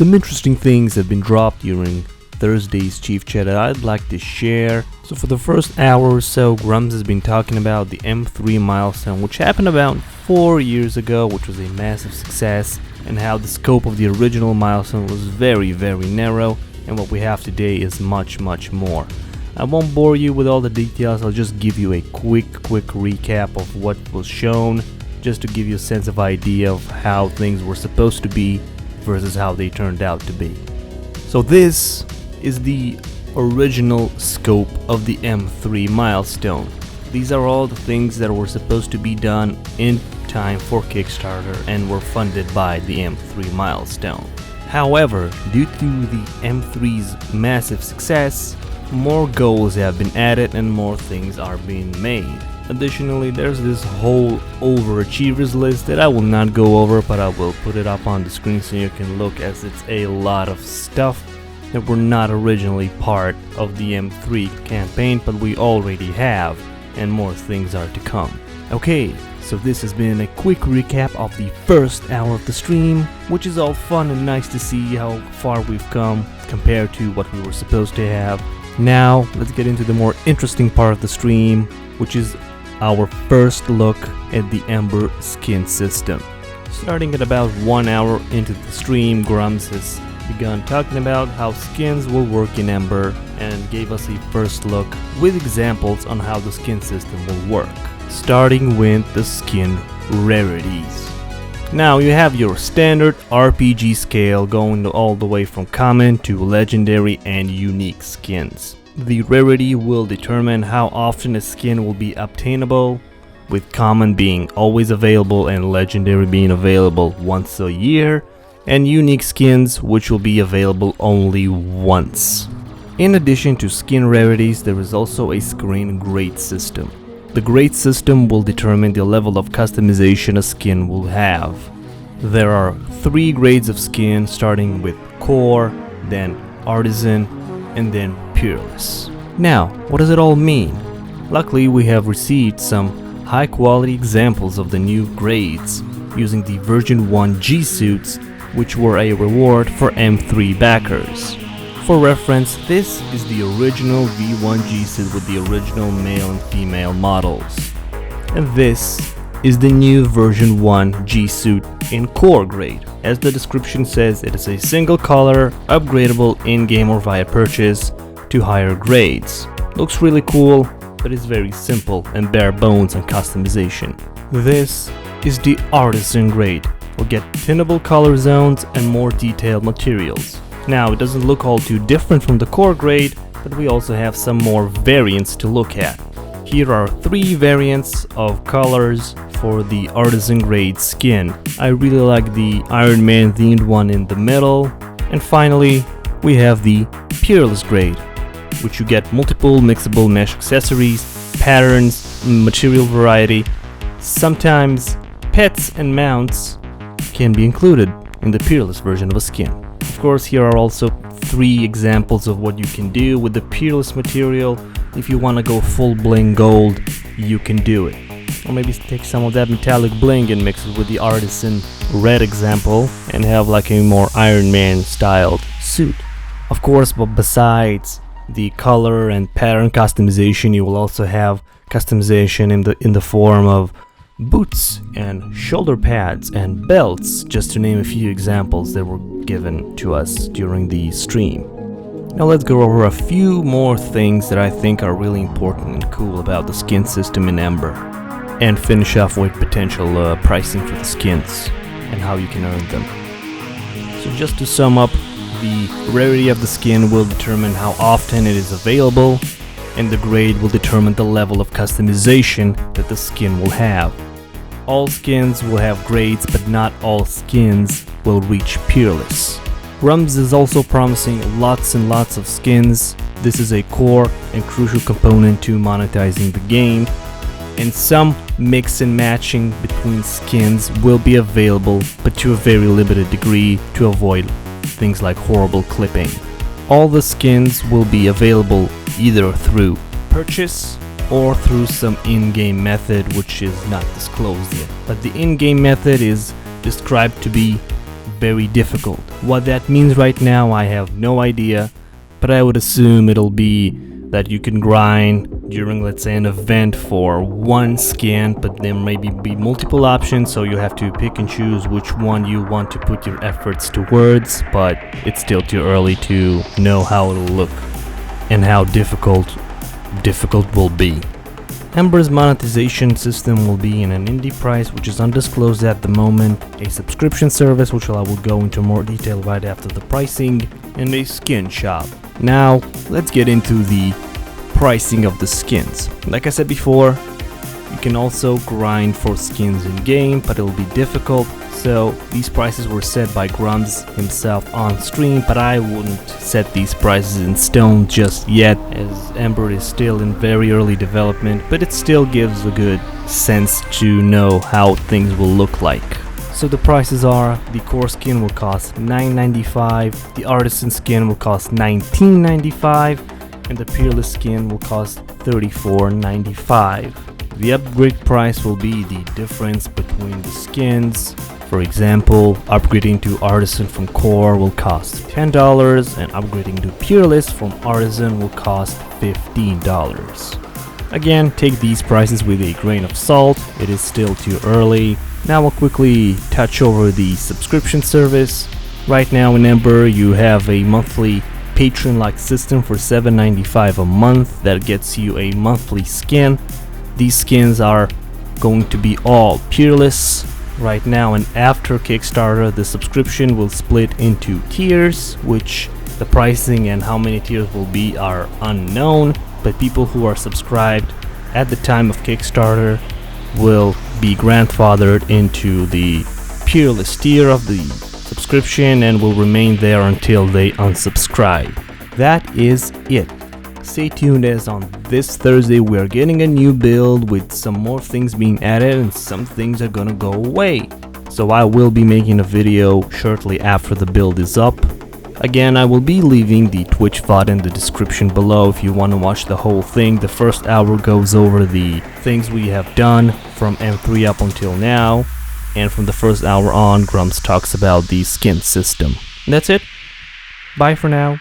some interesting things have been dropped during Thursday's Chief Chat that I'd like to share. So for the first hour or so, Grums has been talking about the M3 milestone, which happened about 4 years ago, which was a massive success, and how the scope of the original milestone was very narrow, and what we have today is much more. I won't bore you with all the details, I'll just give you a quick recap of what was shown, just to give you a sense of idea of how things were supposed to be versus how they turned out to be. So this is the original scope of the M3 milestone. These are all the things that were supposed to be done in time for Kickstarter and were funded by the M3 milestone. However, due to the M3's massive success, more goals have been added and more things are being made. Additionally, there's this whole overachievers list that I will not go over, but I will put it up on the screen so you can look, as it's a lot of stuff that were not originally part of the M3 campaign, but we already have, and more things are to come. Okay, so this has been a quick recap of the first hour of the stream, which is all fun and nice to see how far we've come compared to what we were supposed to have. Now, let's get into the more interesting part of the stream, which is our first look at the Ember skin system. Starting at about 1 hour into the stream, Grums has begun talking about how skins will work in Ember and gave us a first look with examples on how the skin system will work. Starting with the skin rarities. Now you have your standard RPG scale going all the way from common to legendary and unique skins. The rarity will determine how often a skin will be obtainable, with common being always available and legendary being available once a year, and unique skins which will be available only once. In addition to skin rarities, there is also a skin grade system. The grade system will determine the level of customization a skin will have. There are 3 grades of skin, starting with core, then artisan, and then peerless. Now, what does it all mean? Luckily, we have received some high quality examples of the new grades using the version 1 G suits, which were a reward for M3 backers. For reference, this is the original V1 G suit with the original male and female models. And this is the new version 1 G suit in core grade. As the description says, it is a single color, upgradable in-game or via purchase to higher grades. Looks really cool, but is very simple and bare bones on customization. This is the artisan grade. We'll get tunable color zones and more detailed materials. Now, it doesn't look all too different from the core grade, but we also have some more variants to look at. Here are 3 variants of colors for the artisan grade skin. I really like the Iron Man themed one in the middle. And finally, we have the peerless grade, which you get multiple mixable mesh accessories, patterns, material variety. Sometimes pets and mounts can be included in the peerless version of a skin. Of course, here are also 3 examples of what you can do with the peerless material. If you want to go full bling gold, you can do it. Or maybe take some of that metallic bling and mix it with the artisan red example and have like a more Iron Man styled suit. Of course, but besides the color and pattern customization, you will also have customization in the form of boots and shoulder pads and belts, just to name a few examples that were given to us during the stream. Now let's go over a few more things that I think are really important and cool about the skin system in Ember, and finish off with potential pricing for the skins and how you can earn them. So just to sum up, the rarity of the skin will determine how often it is available, and the grade will determine the level of customization that the skin will have. All skins will have grades, but not all skins will reach peerless. Grums is also promising lots and lots of skins. This is a core and crucial component to monetizing the game, and some mix and matching between skins will be available, but to a very limited degree to avoid things like horrible clipping. All the skins will be available either through purchase or through some in-game method which is not disclosed yet. But the in-game method is described to be very difficult. What that means right now, I have no idea, but I would assume it'll be that you can grind during, let's say, an event for one skin, but there maybe be multiple options, so you have to pick and choose which one you want to put your efforts towards, but it's still too early to know how it'll look and how difficult will be. Ember's monetization system will be in an indie price, which is undisclosed at the moment, a subscription service, which I will go into more detail right after the pricing, and a skin shop. Now, let's get into the pricing of the skins. Like I said before, you can also grind for skins in game, but it'll be difficult. So these prices were set by Grumps himself on stream, but I wouldn't set these prices in stone just yet, as Ember is still in very early development, but it still gives a good sense to know how things will look like. So the prices are: the core skin will cost $9.95, the artisan skin will cost $19.95, and the peerless skin will cost $34.95. The upgrade price will be the difference between the skins. For example, upgrading to Artisan from Core will cost $10, and upgrading to Peerless from Artisan will cost $15. Again, take these prices with a grain of salt, it is still too early. Now I'll quickly touch over the subscription service. Right now in Ember you have a monthly Patreon-like system for $7.95 a month that gets you a monthly skin. These skins are going to be all peerless right now, and after Kickstarter the subscription will split into tiers, which the pricing and how many tiers will be are unknown, but people who are subscribed at the time of Kickstarter will be grandfathered into the peerless tier of the subscription and will remain there until they unsubscribe. That is it. Stay tuned, as on this Thursday we are getting a new build with some more things being added and some things are gonna go away. So I will be making a video shortly after the build is up. Again, I will be leaving the Twitch VOD in the description below if you want to watch the whole thing. The first hour goes over the things we have done from M3 up until now, and from the first hour on, Grumps talks about the skin system. And that's it. Bye for now.